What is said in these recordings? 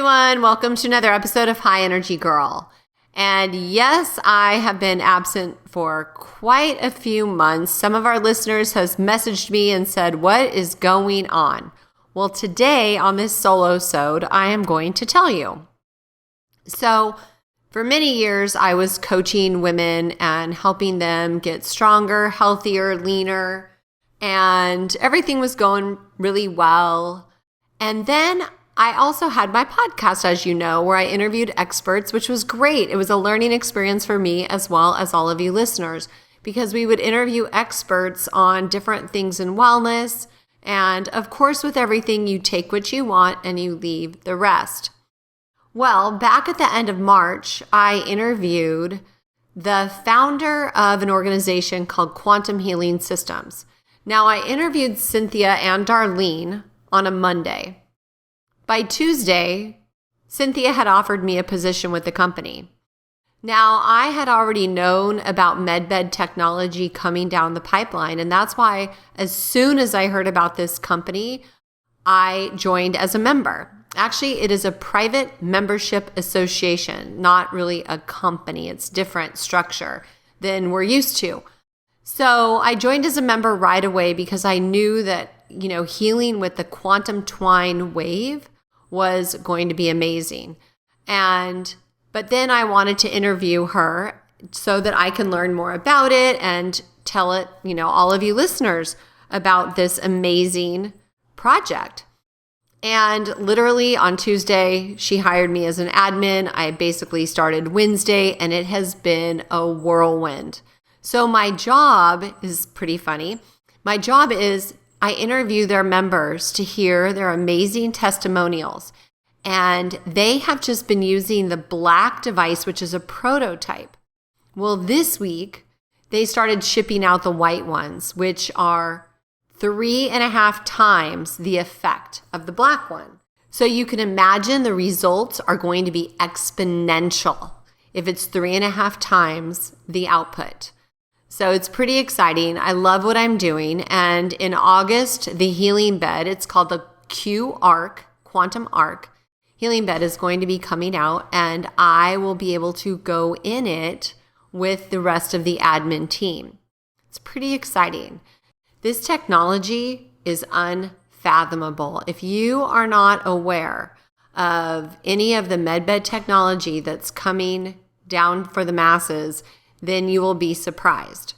everyone. Welcome to another episode of High Energy Girl. And yes, I have been absent for quite a few months. Some of our listeners has messaged me and said, what is going on? Well, today on this solo-sode, I am going to tell you. So for many years, I was coaching women and helping them get stronger, healthier, leaner, and everything was going really well. And then I also had my podcast, as you know, where I interviewed experts, which was great. It was a learning experience for me as well as all of you listeners, because we would interview experts on different things in wellness. And of course, with everything, you take what you want and you leave the rest. Well, back at the end of March, I interviewed the founder of an organization called Quantum Healing Systems. Now, I interviewed Cynthia and Darlene on a Monday. By Tuesday, Cynthia had offered me a position with the company. Now, I had already known about medbed technology coming down the pipeline, and that's why as soon as I heard about this company, I joined as a member. Actually, it is a private membership association, not really a company. It's different structure than we're used to. So I joined as a member right away because I knew that, healing with the quantum twine wave was going to be amazing. But then I wanted to interview her so that I can learn more about it and tell it, all of you listeners about this amazing project. And literally on Tuesday, she hired me as an admin. I basically started Wednesday, and it has been a whirlwind. So my job is pretty funny. My job is I interview their members to hear their amazing testimonials. And they have just been using the black device, which is a prototype. Well, this week, they started shipping out the white ones, which are 3.5 times the effect of the black one. So you can imagine the results are going to be exponential if it's 3.5 times the output. So it's pretty exciting. I love what I'm doing. And in August, the healing bed, it's called the Q-Arc, Quantum Arc, healing bed is going to be coming out, and I will be able to go in it with the rest of the admin team. It's pretty exciting. This technology is unfathomable. If you are not aware of any of the medbed technology that's coming down for the masses, then you will be surprised.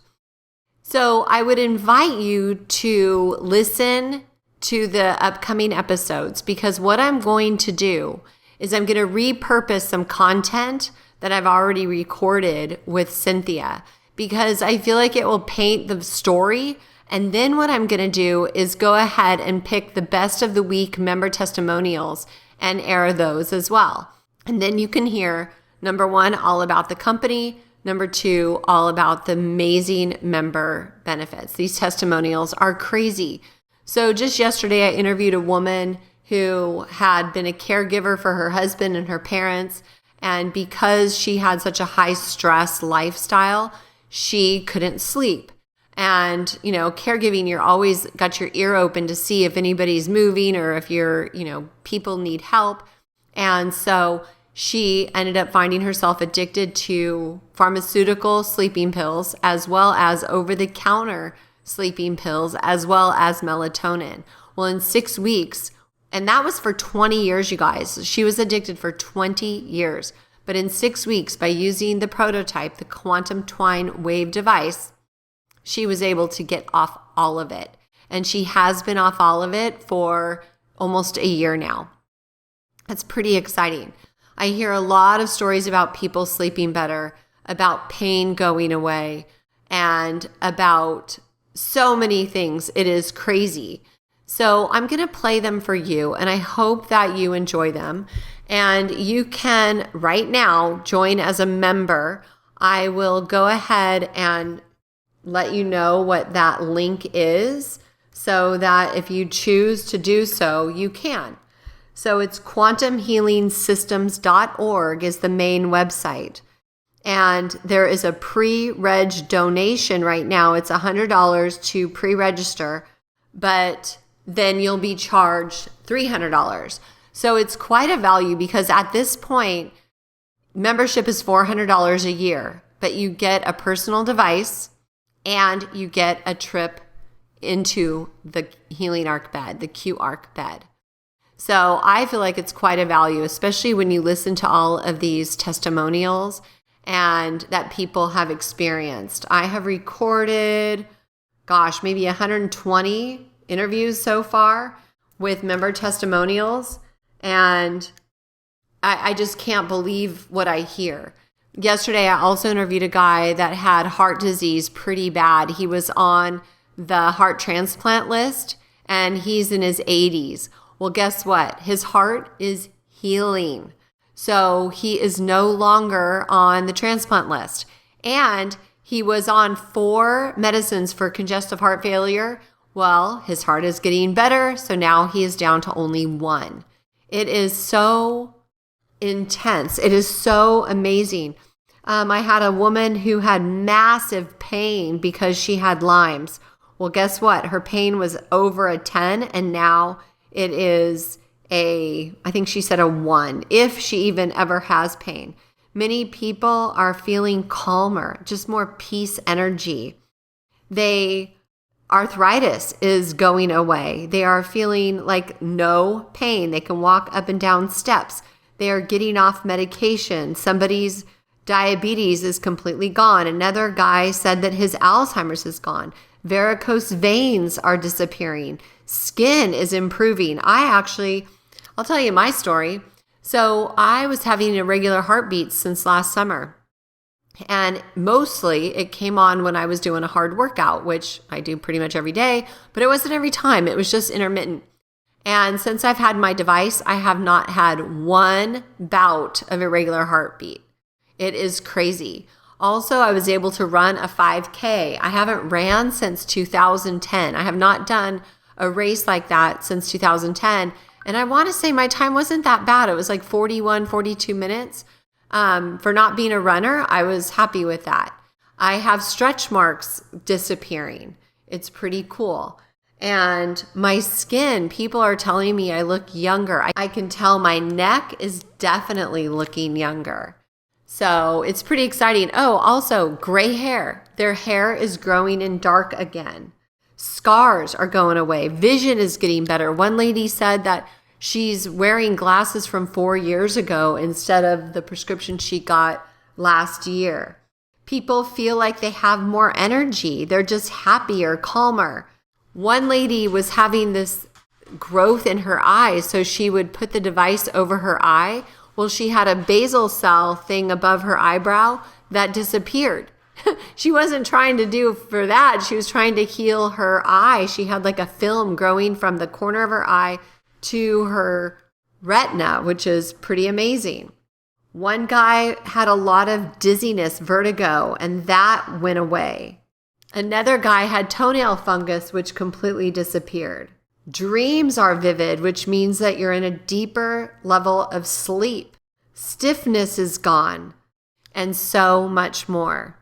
So I would invite you to listen to the upcoming episodes, because what I'm going to do is I'm going to repurpose some content that I've already recorded with Cynthia, because I feel like it will paint the story. And then what I'm going to do is go ahead and pick the best of the week member testimonials and air those as well. And then you can hear, number one, all about the company. Number two, all about the amazing member benefits. These testimonials are crazy. So just yesterday, I interviewed a woman who had been a caregiver for her husband and her parents. And because she had such a high stress lifestyle, she couldn't sleep. And, caregiving, you're always got your ear open to see if anybody's moving or if people need help. And so she ended up finding herself addicted to pharmaceutical sleeping pills, as well as over-the-counter sleeping pills, as well as melatonin. Well, in 6 weeks, and that was for 20 years, you guys. She was addicted for 20 years. But in 6 weeks, by using the prototype, the quantum twine wave device, she was able to get off all of it. And she has been off all of it for almost a year now. That's pretty exciting. I hear a lot of stories about people sleeping better, about pain going away, and about so many things. It is crazy. So I'm going to play them for you, and I hope that you enjoy them. And you can right now join as a member. I will go ahead and let you know what that link is so that if you choose to do so, you can. So it's quantumhealingsystems.org is the main website. And there is a pre-reg donation right now. It's $100 to pre-register, but then you'll be charged $300. So it's quite a value because at this point, membership is $400 a year, but you get a personal device and you get a trip into the Healing Arc bed, the Q Arc bed. So I feel like it's quite a value, especially when you listen to all of these testimonials and that people have experienced. I have recorded, maybe 120 interviews so far with member testimonials, and I just can't believe what I hear. Yesterday, I also interviewed a guy that had heart disease pretty bad. He was on the heart transplant list, and he's in his 80s. Well, guess what? His heart is healing. So he is no longer on the transplant list. And he was on 4 medicines for congestive heart failure. Well, his heart is getting better, so now he is down to only 1. It is so intense. It is so amazing. I had a woman who had massive pain because she had Lyme's. Well, guess what? Her pain was over a 10, and now it is I think she said a 1, if she even ever has pain. Many people are feeling calmer, just more peace energy. Arthritis is going away. They are feeling like no pain. They can walk up and down steps. They are getting off medication. Somebody's diabetes is completely gone. Another guy said that his Alzheimer's is gone. Varicose veins are disappearing. Skin is improving. I'll tell you my story. So I was having irregular heartbeats since last summer. And mostly it came on when I was doing a hard workout, which I do pretty much every day, but it wasn't every time. It was just intermittent. And since I've had my device, I have not had one bout of irregular heartbeat. It is crazy. Also, I was able to run a 5K. I haven't ran since 2010. I have not done a race like that since 2010. And I want to say my time wasn't that bad. It was like 41, 42 minutes. For not being a runner, I was happy with that. I have stretch marks disappearing. It's pretty cool. And my skin, people are telling me I look younger. I can tell my neck is definitely looking younger. So it's pretty exciting. Oh, also gray hair. Their hair is growing in dark again. Scars are going away. Vision is getting better. One lady said that she's wearing glasses from 4 years ago instead of the prescription she got last year. People feel like they have more energy. They're just happier, calmer. One lady was having this growth in her eyes, so she would put the device over her eye. Well, she had a basal cell thing above her eyebrow that disappeared. She wasn't trying to do for that. She was trying to heal her eye. She had like a film growing from the corner of her eye to her retina, which is pretty amazing. One guy had a lot of dizziness, vertigo, and that went away. Another guy had toenail fungus, which completely disappeared. Dreams are vivid, which means that you're in a deeper level of sleep. Stiffness is gone, and so much more.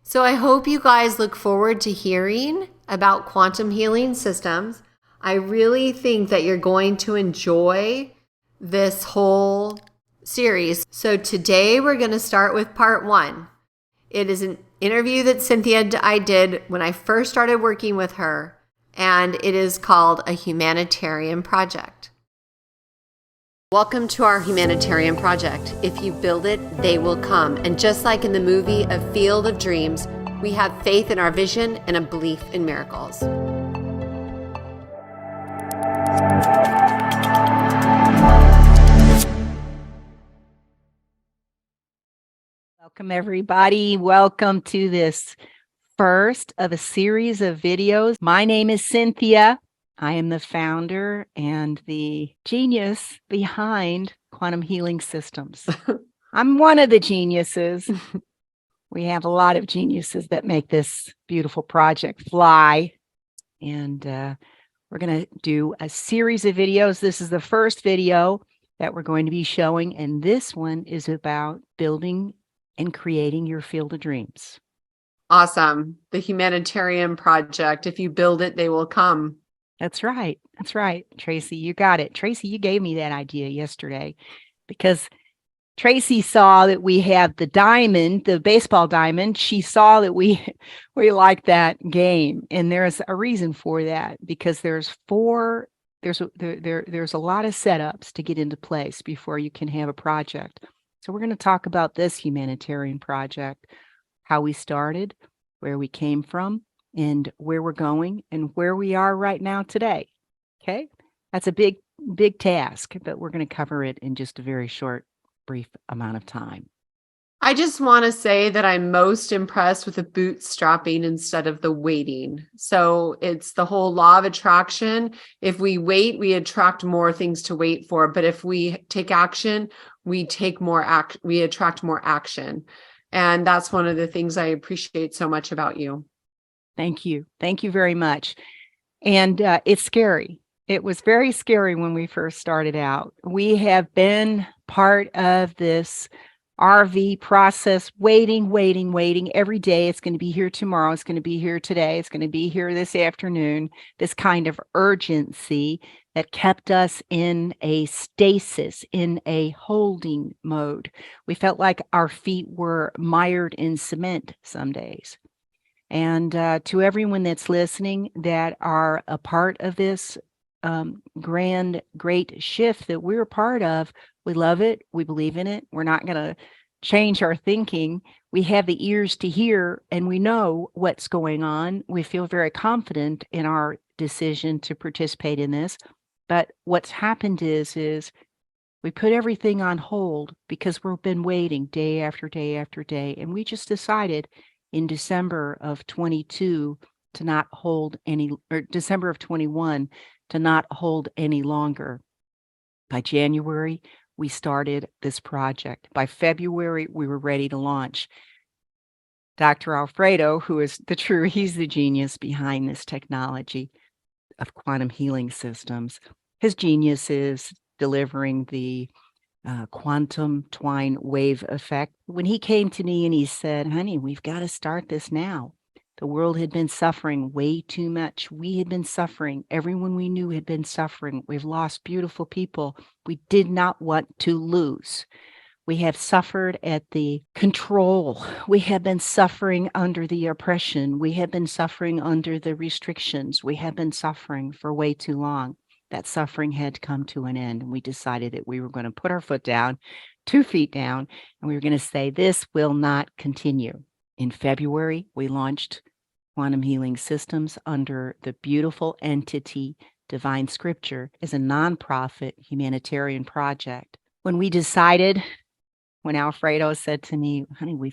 So I hope you guys look forward to hearing about quantum healing systems. I really think that you're going to enjoy this whole series. So today we're going to start with part 1. It is an interview that I did when I first started working with her, and it is called a Humanitarian Project. Welcome to our Humanitarian Project. If you build it, they will come. And just like in the movie A Field of Dreams, we have faith in our vision and a belief in miracles. Welcome, everybody. Welcome to this first of a series of videos. My name is Cynthia. I am the founder and the genius behind Quantum Healing Systems. I'm one of the geniuses. We have a lot of geniuses that make this beautiful project fly. And we're going to do a series of videos. This is the first video that we're going to be showing. And this one is about building and creating your field of dreams. Awesome. The Humanitarian Project. If you build it, they will come. That's right. That's right. Tracy, you got it. Tracy, you gave me that idea yesterday because Tracy saw that we have the diamond, the baseball diamond. She saw that we we like that game, and there's a reason for that because there's a lot of setups to get into place before you can have a project. So we're going to talk about this humanitarian project, how we started, where we came from, and where we're going, and where we are right now today. Okay, that's a big task, but we're going to cover it in just a very short brief amount of time. I just want to say that I'm most impressed with the bootstrapping instead of the waiting. So it's the whole law of attraction. If we wait, we attract more things to wait for. But if we take action, we attract more action. And that's one of the things I appreciate so much about you. Thank you. Thank you very much. And it's scary. It was very scary when we first started out. We have been part of this RV process, waiting every day. It's going to be here tomorrow. It's going to be here today. It's going to be here this afternoon. This kind of urgency that kept us in a stasis, in a holding mode. We felt like our feet were mired in cement some days. And to everyone that's listening that are a part of this great shift that we're a part of, we love it. We believe in it. We're not going to change our thinking. We have the ears to hear, and we know what's going on. We feel very confident in our decision to participate in this. But what's happened is we put everything on hold because we've been waiting day after day after day. And we just decided in December of 22 to not hold any, or December of 21 to not hold any longer. By January, we started this project. By February, we were ready to launch. Dr. Alfredo, he's the genius behind this technology of quantum healing systems. His genius is delivering the quantum twine wave effect. When he came to me and he said, honey, we've got to start this now. The world had been suffering way too much. We had been suffering. Everyone we knew had been suffering. We've lost beautiful people we did not want to lose. We have suffered at the control. We have been suffering under the oppression. We have been suffering under the restrictions. We have been suffering for way too long. That suffering had come to an end. And we decided that we were going to put our foot down, 2 feet down, and we were going to say, this will not continue. In February, we launched Quantum Healing Systems under the beautiful entity Divine Scripture as a nonprofit humanitarian project. When we decided, when Alfredo said to me, honey, we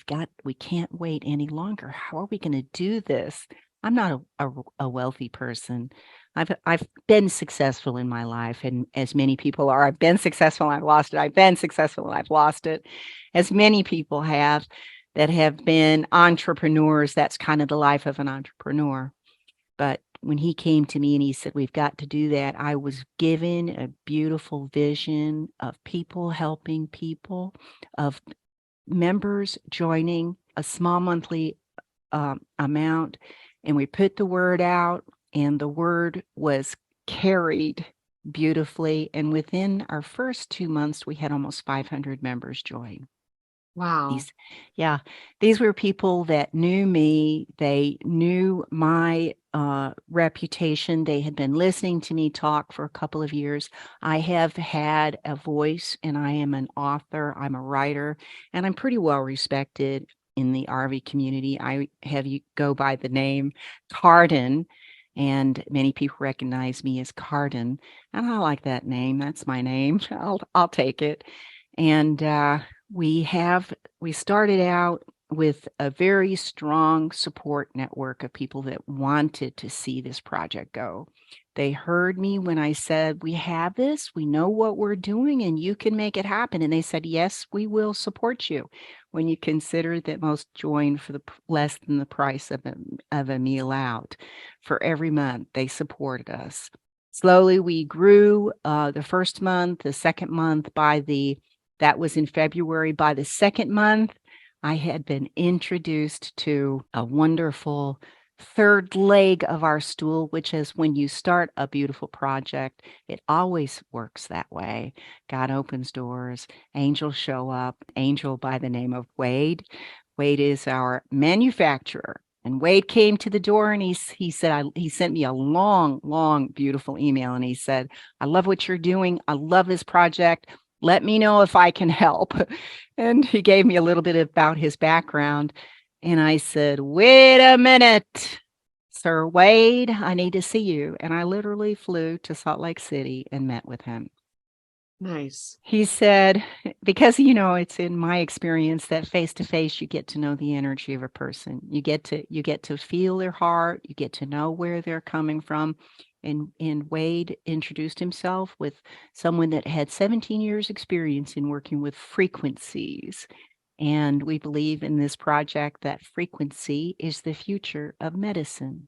can't wait any longer. How are we going to do this? I'm not a wealthy person. I've been successful in my life, and as many people are, I've been successful and I've lost it. I've been successful and I've lost it, as many people have that have been entrepreneurs. That's kind of the life of an entrepreneur. But when he came to me and he said, we've got to do that, I was given a beautiful vision of people helping people, of members joining a small monthly amount. And we put the word out, and the word was carried beautifully. And within our first 2 months, we had almost 500 members join. Wow. These were people that knew me. They knew my reputation. They had been listening to me talk for a couple of years. I have had a voice, and I am an author. I'm a writer, and I'm pretty well respected in the RV community. I have you go by the name Cardin, and many people recognize me as Cardin, and I like that name. That's my name. I'll take it. And we started out with a very strong support network of people that wanted to see this project go. They heard me when I said, we have this, we know what we're doing, and you can make it happen. And they said, yes, we will support you. When you consider that most join for less than the price of a meal out for every month, they supported us. Slowly we grew the first month, the second month, that was in February. By the second month, I had been introduced to a wonderful third leg of our stool, which is when you start a beautiful project, it always works that way. God opens doors, angels show up, angel by the name of Wade. Wade is our manufacturer. And Wade came to the door and he said, he sent me a long, beautiful email. And he said, I love what you're doing. I love this project. Let me know if I can help. And he gave me a little bit about his background. And I said, wait a minute, Sir Wade, I need to see you. And I literally flew to Salt Lake City and met with him. Nice. He said, because, it's in my experience that face to face, you get to know the energy of a person. You get to feel their heart. You get to know where they're coming from. And Wade introduced himself with someone that had 17 years experience in working with frequencies. And we believe in this project that frequency is the future of medicine.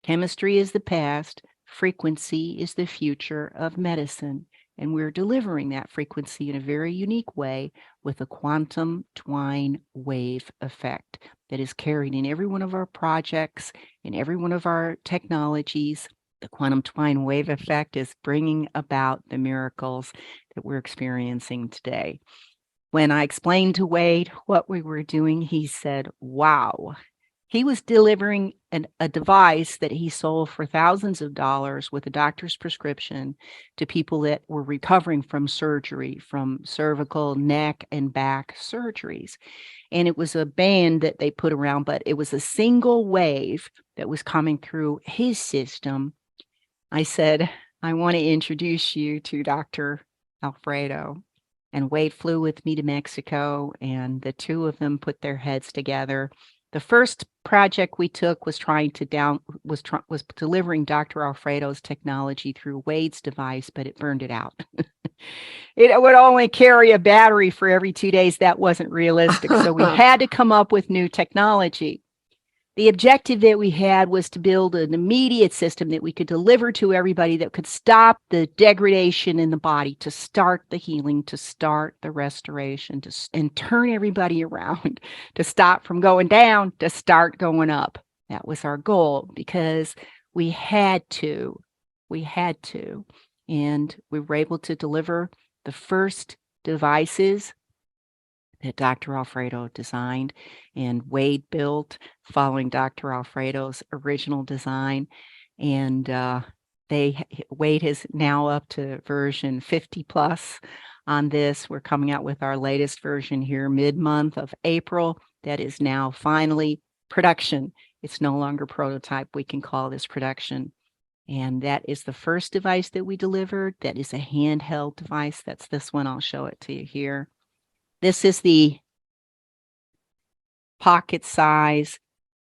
Chemistry is the past. Frequency is the future of medicine. And we're delivering that frequency in a very unique way with a quantum twine wave effect that is carried in every one of our projects, in every one of our technologies. The quantum twine wave effect is bringing about the miracles that we're experiencing today. When I explained to Wade what we were doing, he said, wow. He was delivering a device that he sold for thousands of dollars with a doctor's prescription to people that were recovering from surgery, from cervical, neck, and back surgeries. And it was a band that they put around, but it was a single wave that was coming through his system. I said, I want to introduce you to Dr. Alfredo. And Wade flew with me to Mexico, and the two of them put their heads together. The first project we took was was delivering Dr. Alfredo's technology through Wade's device, but it burned it out. It would only carry a battery for every 2 days. That wasn't realistic. So we had to come up with new technology. The objective that we had was to build an immediate system that we could deliver to everybody that could stop the degradation in the body, to start the healing, to start the restoration, and turn everybody around, to stop from going down, to start going up. That was our goal because we had to. And we were able to deliver the first devices that Dr. Alfredo designed and Wade built following Dr. Alfredo's original design. And Wade is now up to version 50 plus on this. We're coming out with our latest version here mid-month of April. That is now finally production. It's no longer prototype. We can call this production. And that is the first device that we delivered. That is a handheld device. That's this one. I'll show it to you here. This is the pocket size.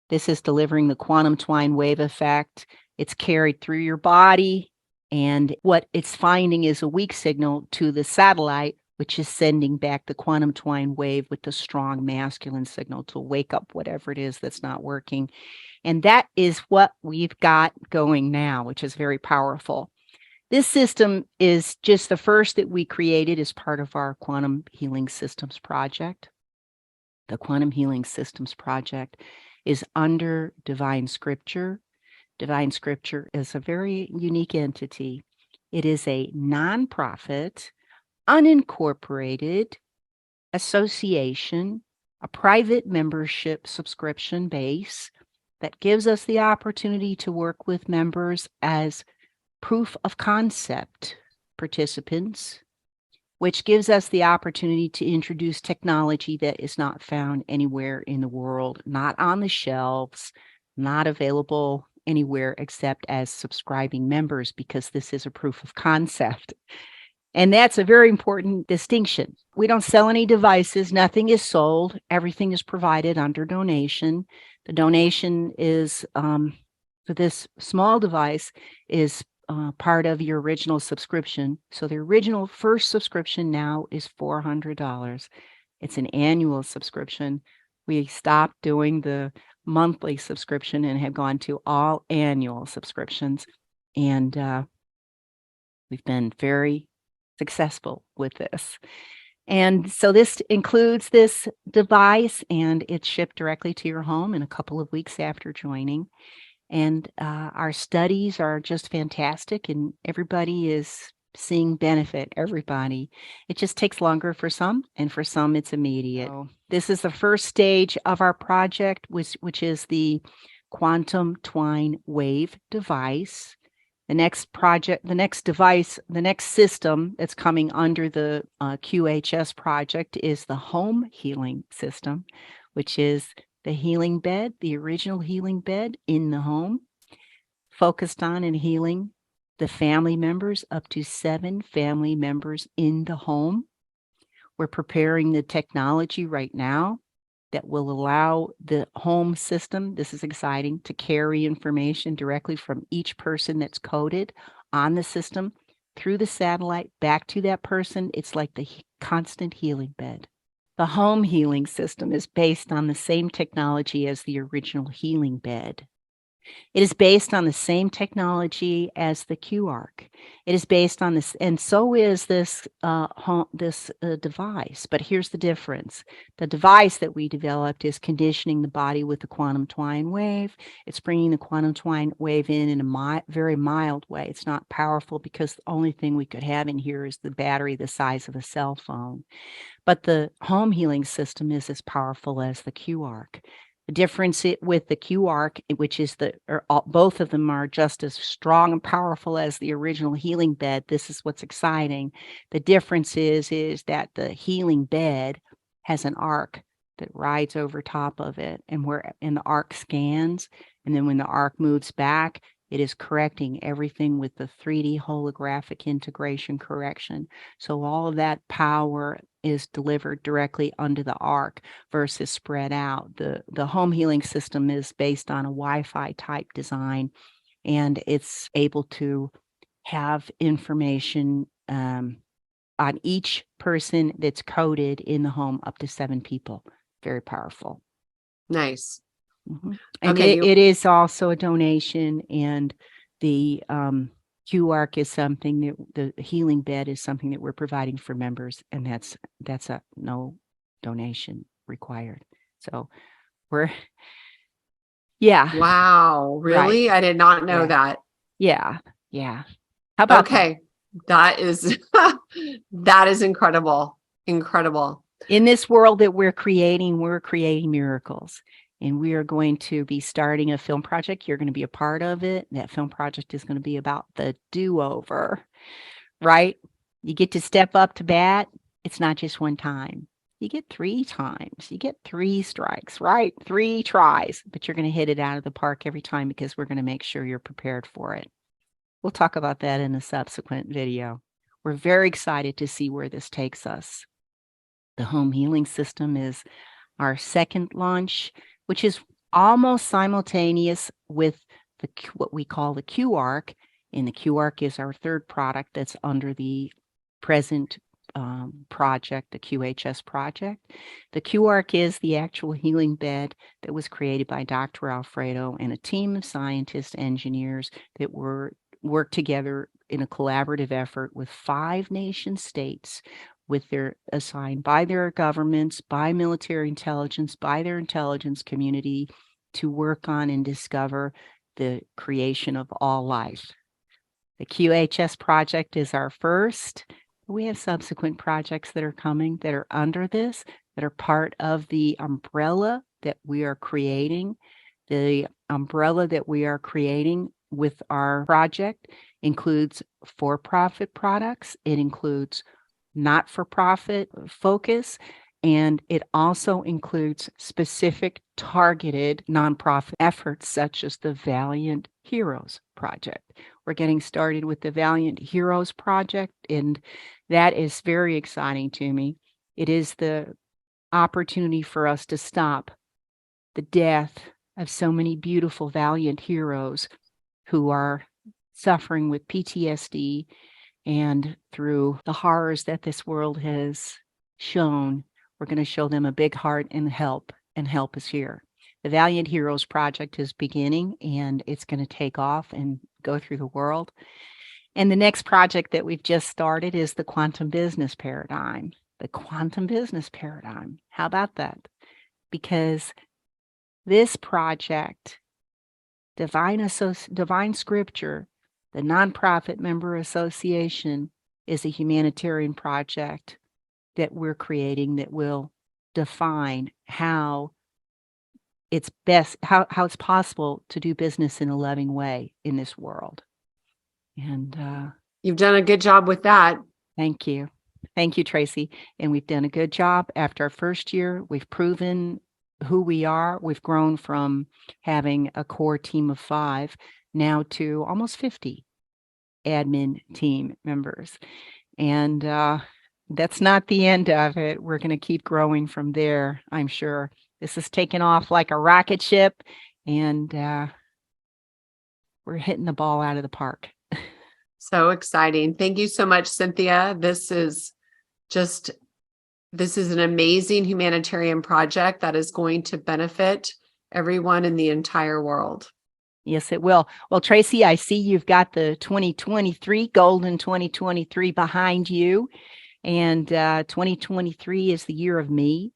This is delivering the quantum twine wave effect. It's carried through your body. And what it's finding is a weak signal to the satellite, which is sending back the quantum twine wave with the strong masculine signal to wake up whatever it is that's not working. And that is what we've got going now, which is very powerful. This system is just the first that we created as part of our Quantum Healing Systems project. The Quantum Healing Systems project is under Divine Scripture. Divine Scripture is a very unique entity. It is a nonprofit, unincorporated association, a private membership subscription base that gives us the opportunity to work with members as proof of concept participants, which gives us the opportunity to introduce technology that is not found anywhere in the world, not on the shelves, not available anywhere except as subscribing members, because this is a proof of concept. And that's a very important distinction. We don't sell any devices. Nothing is sold. Everything is provided under donation. The donation is, for this small device, is part of your original subscription. So the original first subscription now is $400. It's an annual subscription. We stopped doing the monthly subscription and have gone to all annual subscriptions. And we've been very successful with this. And so this includes this device, and it's shipped directly to your home in a couple of weeks after joining. And our studies are just fantastic, and everybody is seeing benefit, everybody. It just takes longer for some, and for some it's immediate. So this is the first stage of our project, which is the quantum twine wave device. The next project, the next device, the next system that's coming under the QHS project is the home healing system, which is the healing bed, the original healing bed in the home, focused on and healing the family members, up to 7 family members in the home. We're preparing the technology right now that will allow the home system, this is exciting, to carry information directly from each person that's coded on the system through the satellite back to that person. It's like the constant healing bed. The home healing system is based on the same technology as the original healing bed. It is based on the same technology as the QARC. It is based on this, and so is this device. But here's the difference. The device that we developed is conditioning the body with the quantum twine wave. It's bringing the quantum twine wave in a very mild way. It's not powerful because the only thing we could have in here is the battery the size of a cell phone. But the home healing system is as powerful as the QARC. The difference with the QARC, which is both of them are just as strong and powerful as the original healing bed. This is what's exciting. The difference is that the healing bed has an arc that rides over top of it, and the arc scans, and then when the arc moves back, it is correcting everything with the 3D holographic integration correction. So all of that power is delivered directly under the arc versus spread out. The home healing system is based on a Wi-Fi type design, and it's able to have information on each person that's coded in the home, up to 7 people. Very powerful. Nice. Mm-hmm. And Okay, it is also a donation, and the QARC is something that the healing bed is something that we're providing for members, and that's a no donation required. So yeah. Wow, really? Right. I did not know Yeah. that. Yeah. How about Okay. That is that is incredible. Incredible. In this world that we're creating miracles. And we are going to be starting a film project. You're going to be a part of it. That film project is going to be about the do-over, right? You get to step up to bat. It's not just one time. You get 3 times. You get 3 strikes, right? 3 tries, but you're going to hit it out of the park every time, because we're going to make sure you're prepared for it. We'll talk about that in a subsequent video. We're very excited to see where this takes us. The home healing system is our second launch, which is almost simultaneous with what we call the QARC. And the QARC is our third product that's under the present project, the QHS project. The QARC is the actual healing bed that was created by Dr. Alfredo and a team of scientists, engineers that worked together in a collaborative effort with 5 nation states, assigned by their governments, by military intelligence, by their intelligence community, to work on and discover the creation of all life. The QHS project is our first. We have subsequent projects that are coming that are under this, that are part of the umbrella that we are creating. The umbrella that we are creating with our project includes for-profit products. It includes not-for-profit focus, and it also includes specific targeted nonprofit efforts, such as the Valiant Heroes Project. We're getting started with the Valiant Heroes Project, and that is very exciting to me. It is the opportunity for us to stop the death of so many beautiful valiant heroes who are suffering with PTSD, and through the horrors that this world has shown, we're going to show them a big heart and help is here. The Valiant Heroes Project is beginning, and it's going to take off and go through the world. And the next project that we've just started is the quantum business paradigm. the quantum business paradigm. How about that? Because this project, Divine Scripture, the nonprofit member association, is a humanitarian project that we're creating that will define how it's possible to do business in a loving way in this world. And you've done a good job with that. Thank you. Thank you, Tracy. And we've done a good job. After our first year, we've proven who we are. We've grown from having a core team of 5 now to almost 50 admin team members. And that's not the end of it. We're going to keep growing from there, I'm sure. This is taking off like a rocket ship, and we're hitting the ball out of the park. So exciting. Thank you so much, Cynthia. This is an amazing humanitarian project that is going to benefit everyone in the entire world. Yes, it will. Well, Tracy, I see you've got the 2023, Golden 2023 behind you. And 2023 is the year of me.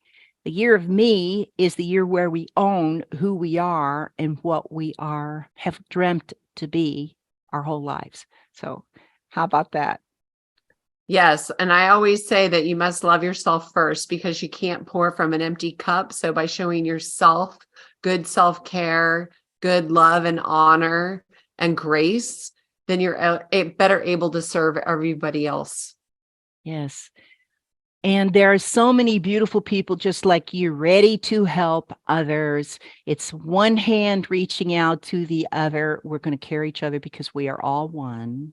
The year of me is the year where we own who we are and what we have dreamt to be our whole lives. So how about that? Yes. And I always say that you must love yourself first, because you can't pour from an empty cup. So by showing yourself good self-care, good love and honor and grace, then you're better able to serve everybody else. Yes. And there are so many beautiful people just like you, ready to help others. It's one hand reaching out to the other. We're going to carry each other because we are all one.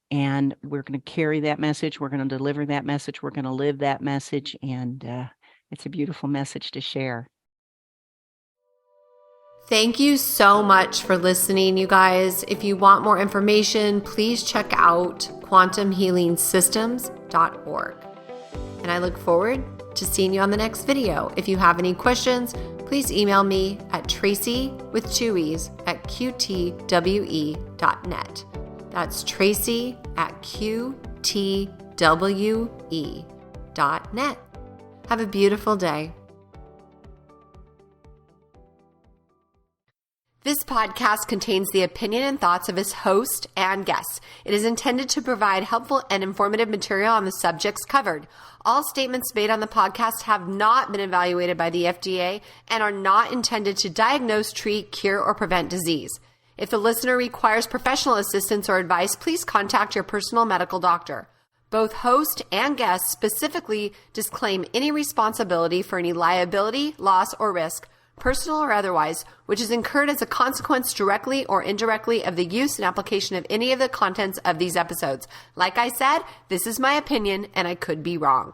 And we're going to carry that message. We're going to deliver that message. We're going to live that message. And it's a beautiful message to share. Thank you so much for listening, you guys. If you want more information, please check out quantumhealingsystems.org. And I look forward to seeing you on the next video. If you have any questions, please email me at tracy@qtwe.net. That's tracy@qtwe.net. Have a beautiful day. This podcast contains the opinion and thoughts of its host and guests. It is intended to provide helpful and informative material on the subjects covered. All statements made on the podcast have not been evaluated by the FDA and are not intended to diagnose, treat, cure, or prevent disease. If the listener requires professional assistance or advice, please contact your personal medical doctor. Both host and guest specifically disclaim any responsibility for any liability, loss, or risk, personal or otherwise, which is incurred as a consequence directly or indirectly of the use and application of any of the contents of these episodes. Like I said, this is my opinion and I could be wrong.